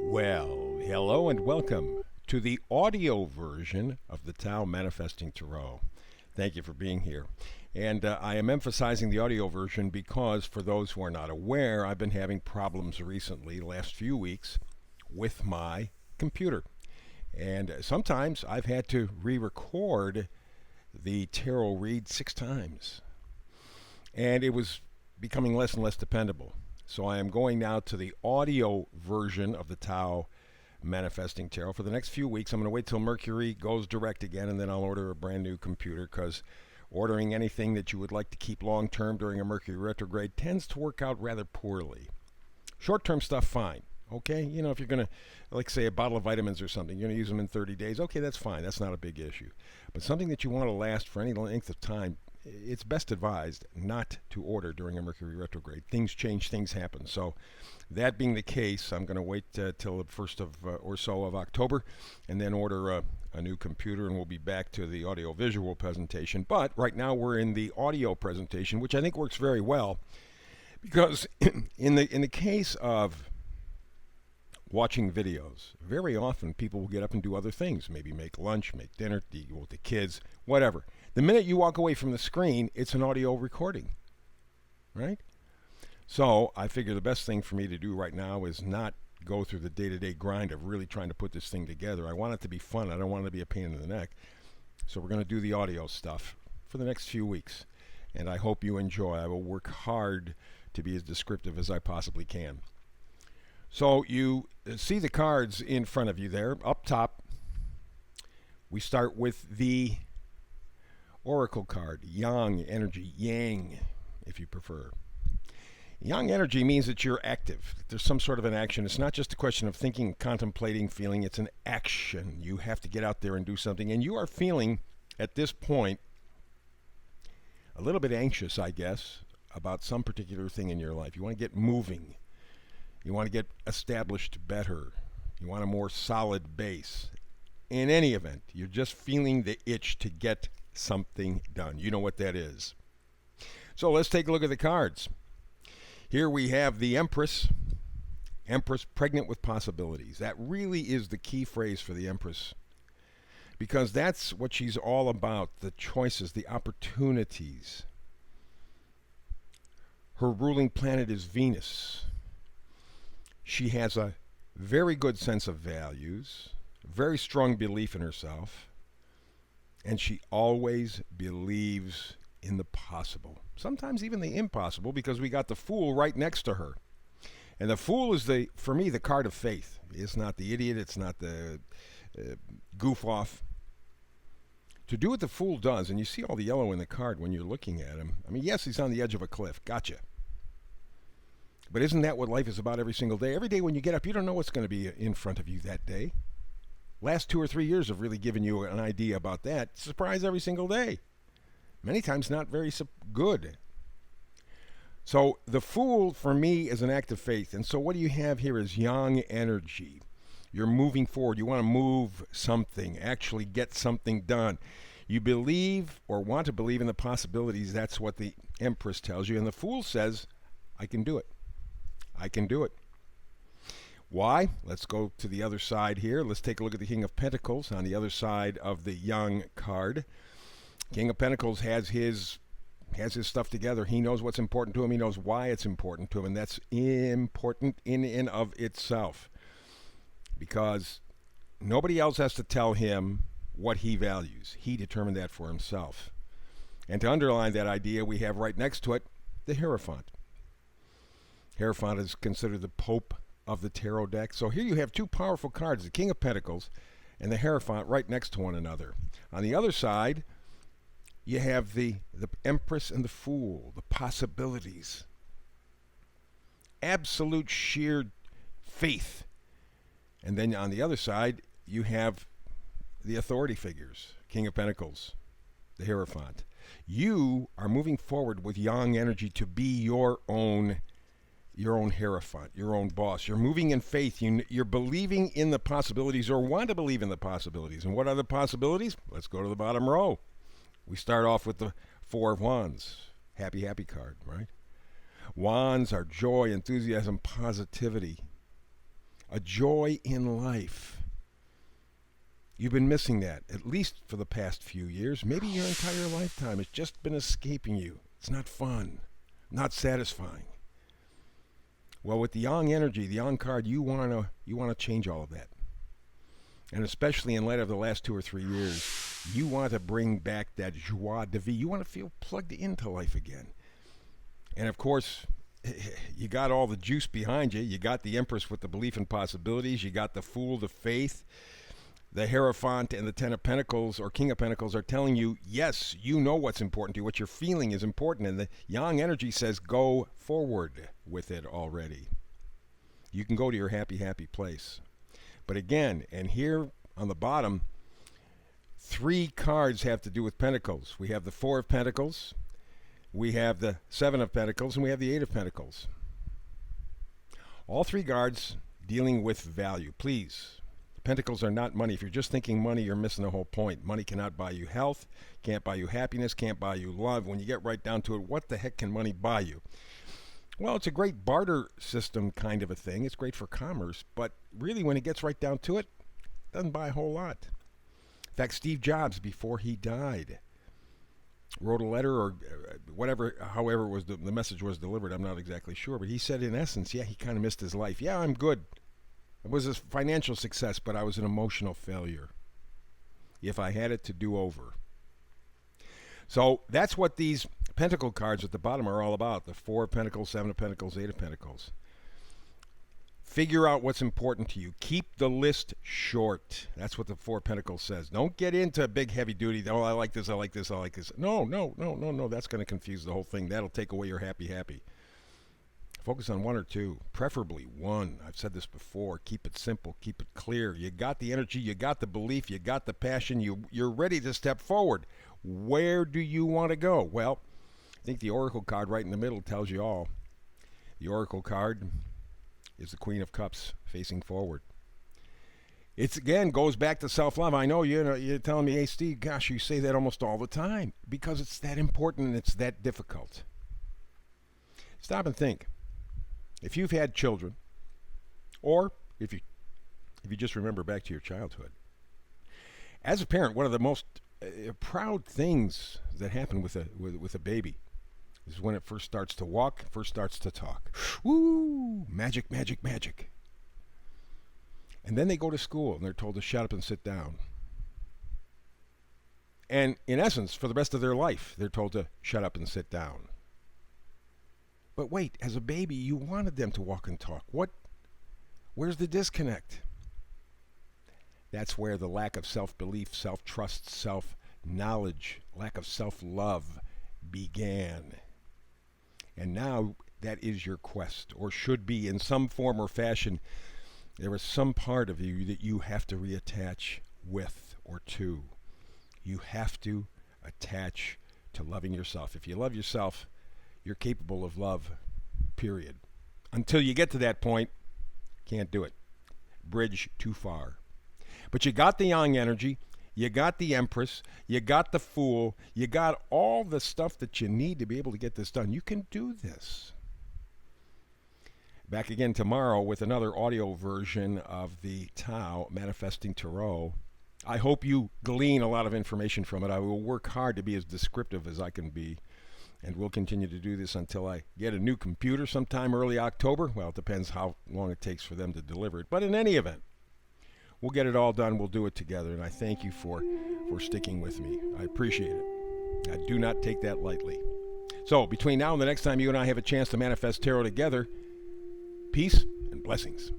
Well, hello and welcome to the audio version of the Tao Manifesting Tarot. Thank you for being here. And I am emphasizing the audio version because, for those who are not aware, I've been having problems recently, last few weeks, with my computer. And sometimes I've had to re record the tarot read 6 times. And it was becoming less and less dependable. So I am going now to the audio version of the Tao Manifesting Tarot. For the next few weeks, I'm going to wait till Mercury goes direct again, and then I'll order a brand new computer, because ordering anything that you would like to keep long term during a Mercury retrograde tends to work out rather poorly. Short term stuff, fine. Okay, if you're going to, like, say, a bottle of vitamins or something, you're going to use them in 30 days. Okay, that's fine. That's not a big issue. But something that you want to last for any length of time, it's best advised not to order during a Mercury retrograde. Things change, things happen. So, that being the case, I'm going to wait till the first of or so of October, and then order a new computer, and we'll be back to the audio-visual presentation. But right now we're in the audio presentation, which I think works very well, because in the case of watching videos, very often people will get up and do other things, maybe make lunch, make dinner, deal with the kids, whatever. The minute you walk away from the screen, it's an audio recording, right? So I figure the best thing for me to do right now is not go through the day-to-day grind of really trying to put this thing together. I want it to be fun. I don't want it to be a pain in the neck. So we're going to do the audio stuff for the next few weeks, and I hope you enjoy. I will work hard to be as descriptive as I possibly can. So you see the cards in front of you there. Up top, we start with the Oracle card, Yang energy, Yang, if you prefer. Yang energy means that you're active. There's some sort of an action. It's not just a question of thinking, contemplating, feeling. It's an action. You have to get out there and do something. And you are feeling, at this point, a little bit anxious, I guess, about some particular thing in your life. You want to get moving. You want to get established better. You want a more solid base. In any event, you're just feeling the itch to get something done. You know what that is. So let's take a look at the cards. Here we have the Empress. Empress, pregnant with possibilities. That really is the key phrase for the Empress, because that's what she's all about, the choices, the opportunities. Her ruling planet is Venus. She has a very good sense of values, very strong belief in herself, and she always believes in the possible. Sometimes even the impossible, because we got the Fool right next to her. And the Fool is, for me, the card of faith. It's not the idiot. It's not the goof off. To do what the Fool does, and you see all the yellow in the card when you're looking at him. I mean, yes, he's on the edge of a cliff. Gotcha. But isn't that what life is about every single day? Every day when you get up, you don't know what's going to be in front of you that day. Last 2 or 3 years have really given you an idea about that. Surprise every single day. Many times not very good. So the Fool, for me, is an act of faith. And so what do you have here is Yang energy. You're moving forward. You want to move something, actually get something done. You believe or want to believe in the possibilities. That's what the Empress tells you. And the Fool says, I can do it. I can do it. Why? Let's go to the other side here. Let's take a look at the King of Pentacles on the other side of the Yang card. King of Pentacles has his stuff together. He knows what's important to him. He knows why it's important to him, and that's important in and of itself, because nobody else has to tell him what he values. He determined that for himself. And to underline that idea, we have right next to it the Hierophant. Hierophant is considered the Pope of the tarot deck. So here you have two powerful cards, the King of Pentacles and the Hierophant, right next to one another. On the other side, you have the Empress and the Fool, the possibilities. Absolute sheer faith. And then on the other side, you have the authority figures, King of Pentacles, the Hierophant. You are moving forward with Yang energy to be your own Hierophant, your own boss. You're moving in faith. You're believing in the possibilities, or want to believe in the possibilities. And what are the possibilities? Let's go to the bottom row. We start off with the Four of Wands. Happy, happy card, right? Wands are joy, enthusiasm, positivity. a joy in life. You've been missing that, at least for the past few years. Maybe your entire lifetime has just been escaping you. It's not fun, not satisfying. Well, with the Yang energy, the Yang card, you want to change all of that. And especially in light of the last 2 or 3 years, you want to bring back that joie de vivre. You want to feel plugged into life again. And of course, you got all the juice behind you. You got the Empress with the belief in possibilities. You got the Fool, the faith. The Hierophant and the Ten of Pentacles or King of Pentacles are telling you, yes, you know what's important to you. What you're feeling is important. And the Yang energy says go forward with it already. You can go to your happy, happy place. But again, and here on the bottom, 3 cards have to do with Pentacles. We have the 4 of Pentacles, we have the 7 of Pentacles, and we have the 8 of Pentacles. All 3 cards dealing with value. Please. Pentacles are not money. If you're just thinking money, you're missing the whole point. Money cannot buy you health, can't buy you happiness, can't buy you love. When you get right down to it, what the heck can money buy you? Well, it's a great barter system kind of a thing. It's great for commerce, but really when it gets right down to it, it doesn't buy a whole lot. In fact, Steve Jobs, before he died, wrote a letter or whatever, however it was the message was delivered, I'm not exactly sure, but he said in essence, yeah, he kind of missed his life. Yeah, I'm good. It was a financial success, but I was an emotional failure. If I had it to do over. So that's what these Pentacle cards at the bottom are all about. The 4 of Pentacles, 7 of Pentacles, 8 of Pentacles. Figure out what's important to you. Keep the list short. That's what the 4 of Pentacles says. Don't get into big heavy duty. Oh, I like this, I like this, I like this. No. That's going to confuse the whole thing. That'll take away your happy. Focus on 1 or 2, preferably 1. I've said this before. Keep it simple. Keep it clear. You got the energy. You got the belief. You got the passion. You're ready to step forward. Where do you want to go? Well, I think the Oracle card right in the middle tells you all. The Oracle card is the Queen of Cups facing forward. It's again goes back to self-love. I know you're telling me, hey, Steve, gosh, you say that almost all the time because it's that important and it's that difficult. Stop and think. If you've had children, or if you just remember back to your childhood, as a parent, one of the most proud things that happen with a baby is when it first starts to walk, first starts to talk. Woo! Magic, magic, magic. And then they go to school and they're told to shut up and sit down. And in essence, for the rest of their life, they're told to shut up and sit down. But wait, as a baby, you wanted them to walk and talk. Where's the disconnect? That's where the lack of self-belief, self-trust, self-knowledge, lack of self-love began. And now that is your quest, or should be in some form or fashion. There is some part of you that you have to reattach with or to. You have to attach to loving yourself. If you love yourself, you're capable of love, period. Until you get to that point, can't do it. Bridge too far. But you got the Yang energy, you got the Empress, you got the Fool, you got all the stuff that you need to be able to get this done. You can do this. Back again tomorrow with another audio version of the Tao Manifesting Tarot. I hope you glean a lot of information from it. I will work hard to be as descriptive as I can be. And we'll continue to do this until I get a new computer sometime early October. Well, it depends how long it takes for them to deliver it. But in any event, we'll get it all done. We'll do it together. And I thank you for sticking with me. I appreciate it. I do not take that lightly. So between now and the next time you and I have a chance to manifest tarot together, peace and blessings.